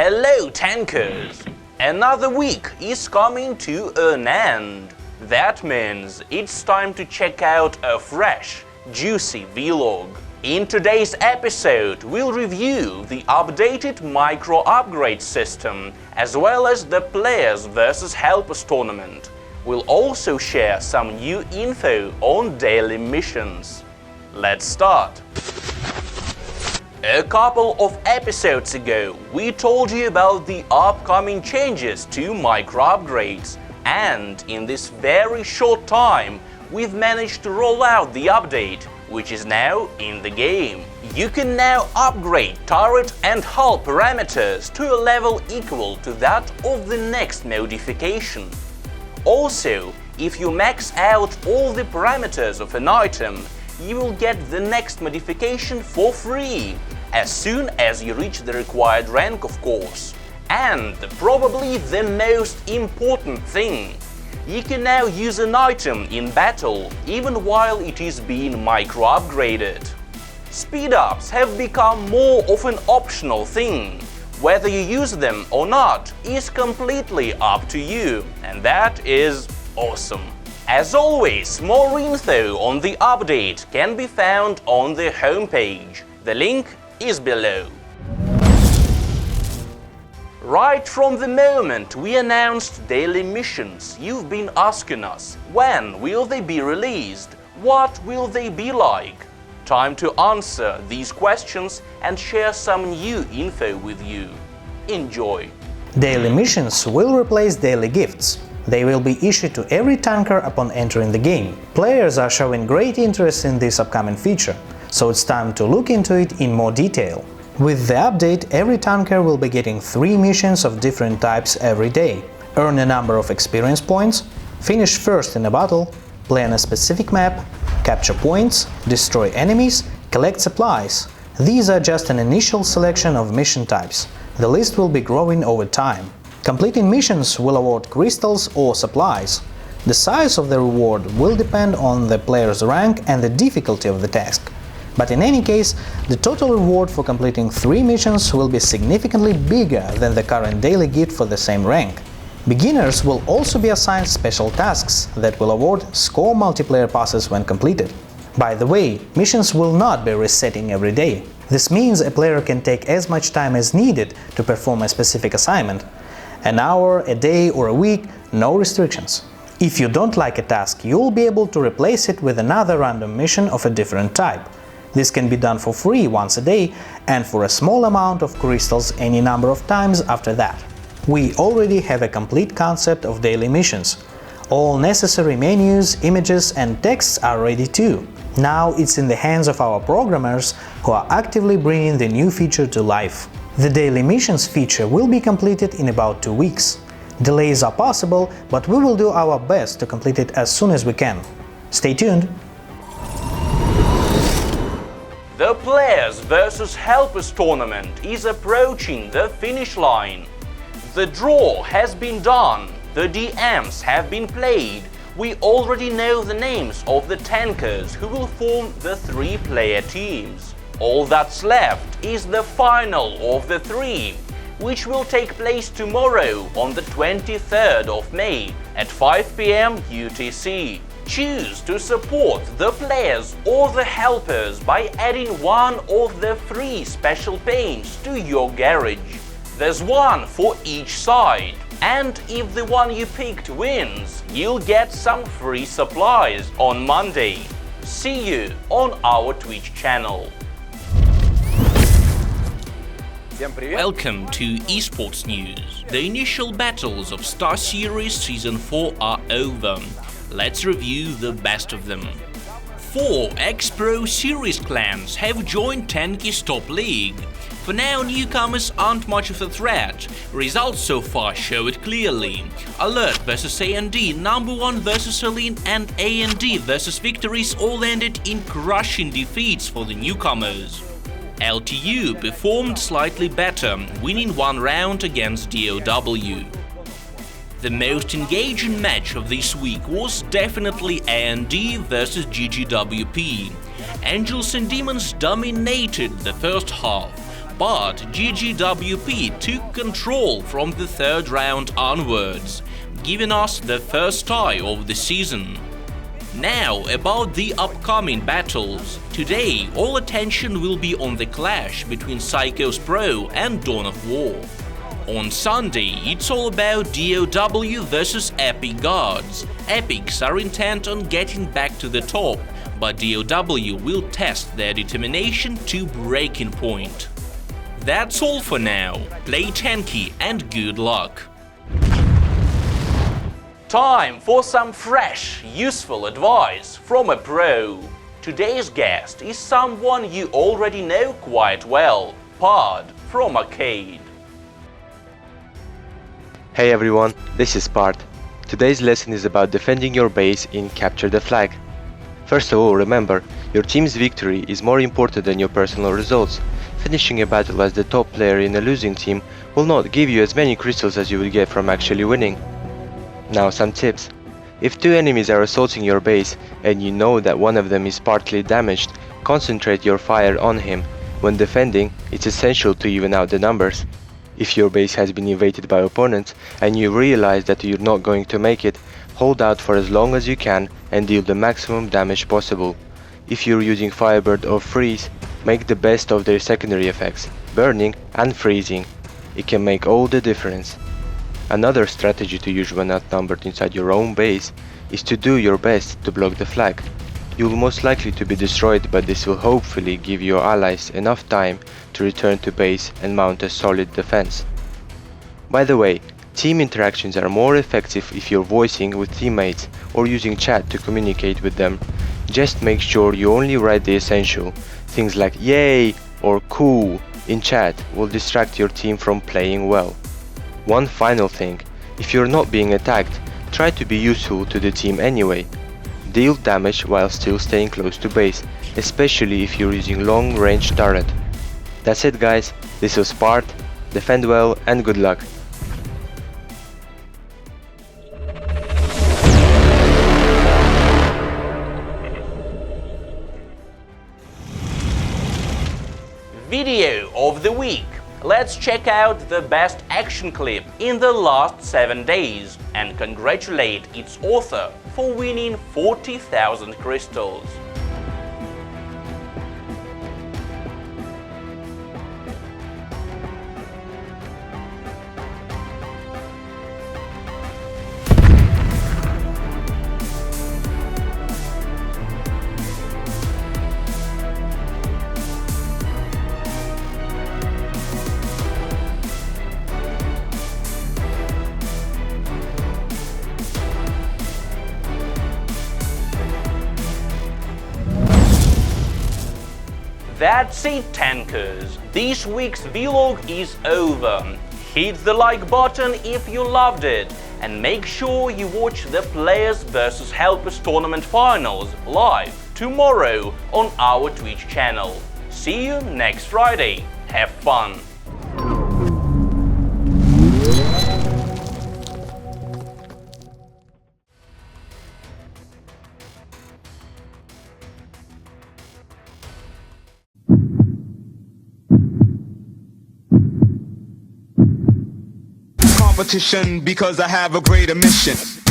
Hello tankers! Another week is coming to an end. That means it's time to check out a fresh, juicy vlog. In today's episode, we'll review the updated micro upgrade system as well as the Players vs Helpers tournament. We'll also share some new info on daily missions. Let's start! A couple of episodes ago, we told you about the upcoming changes to micro upgrades, and in this very short time, we've managed to roll out the update, which is now in the game. You can now upgrade turret and hull parameters to a level equal to that of the next modification. Also, if you max out all the parameters of an item, you will get the next modification for free, as soon as you reach the required rank, of course. And probably the most important thing, you can now use an item in battle even while it is being micro upgraded. Speed-ups have become more of an optional thing. Whether you use them or not is completely up to you, and that is awesome. As always, more info on the update can be found on the homepage. The link is below. Right from the moment we announced daily missions, you've been asking us, when will they be released? What will they be like? Time to answer these questions and share some new info with you. Enjoy! Daily missions will replace daily gifts. They will be issued to every tanker upon entering the game. Players are showing great interest in this upcoming feature, so it's time to look into it in more detail. With the update, every tanker will be getting 3 missions of different types every day. Earn a number of experience points, finish first in a battle, play on a specific map, capture points, destroy enemies, collect supplies. These are just an initial selection of mission types. The list will be growing over time. Completing missions will award crystals or supplies. The size of the reward will depend on the player's rank and the difficulty of the task. But in any case, the total reward for completing 3 missions will be significantly bigger than the current daily gift for the same rank. Beginners will also be assigned special tasks that will award score multiplayer passes when completed. By the way, missions will not be resetting every day. This means a player can take as much time as needed to perform a specific assignment. An hour, a day or a week, no restrictions. If you don't like a task, you'll be able to replace it with another random mission of a different type. This can be done for free once a day and for a small amount of crystals any number of times after that. We already have a complete concept of daily missions. All necessary menus, images and texts are ready too. Now it's in the hands of our programmers who are actively bringing the new feature to life. The daily missions feature will be completed in about 2 weeks. Delays are possible, but we will do our best to complete it as soon as we can. Stay tuned! The Players vs Helpers tournament is approaching the finish line. The draw has been done, the DMs have been played. We already know the names of the tankers who will form the 3-player teams. All that's left is the final of the 3, which will take place tomorrow on the 23rd of May at 5 PM UTC. Choose to support the players or the helpers by adding one of the 3 special paints to your garage. There's one for each side, and if the one you picked wins, you'll get some free supplies on Monday. See you on our Twitch channel. Welcome to Esports News. The initial battles of Star Series Season 4 are over. Let's review the best of them. 4 ex-Pro Series clans have joined Tanki's top league. For now, newcomers aren't much of a threat. Results so far show it clearly. Alert vs A&D, Number 1 vs Aline and A&D vs Victories all ended in crushing defeats for the newcomers. LTU performed slightly better, winning 1 round against DOW. The most engaging match of this week was definitely A&D vs GGWP. Angels and Demons dominated the first half, but GGWP took control from the third round onwards, giving us the first tie of the season. Now about the upcoming battles. Today all attention will be on the clash between Psychos Pro and Dawn of War. On Sunday it's all about DOW versus Epic Gods. Epics are intent on getting back to the top, but DOW will test their determination to breaking point. That's all for now. Play Tanki and good luck! Time for some fresh, useful advice from a pro. Today's guest is someone you already know quite well, Pod from Arcade. Hey everyone, this is Part. Today's lesson is about defending your base in Capture the Flag. First of all, remember, your team's victory is more important than your personal results. Finishing a battle as the top player in a losing team will not give you as many crystals as you would get from actually winning. Now some tips. If two enemies are assaulting your base and you know that one of them is partly damaged, concentrate your fire on him. When defending, it's essential to even out the numbers. If your base has been invaded by opponents and you realize that you're not going to make it, hold out for as long as you can and deal the maximum damage possible. If you're using Firebird or Freeze, make the best of their secondary effects, burning and freezing. It can make all the difference. Another strategy to use when outnumbered inside your own base is to do your best to block the flag. You'll most likely to be destroyed, but this will hopefully give your allies enough time to return to base and mount a solid defense. By the way, team interactions are more effective if you're voicing with teammates or using chat to communicate with them. Just make sure you only write the essential. Things like yay or cool in chat will distract your team from playing well. One final thing, if you're not being attacked, try to be useful to the team anyway. Deal damage while still staying close to base, especially if you're using long-range turret. That's it guys, this was Part, defend well and good luck. Video of the week. Let's check out the best action clip in the last 7 days and congratulate its author for winning 40,000 crystals. That's it, tankers. This week's vlog is over. Hit the like button if you loved it and make sure you watch the Players vs Helpers Tournament Finals live tomorrow on our Twitch channel. See you next Friday. Have fun! Competition because I have a greater mission.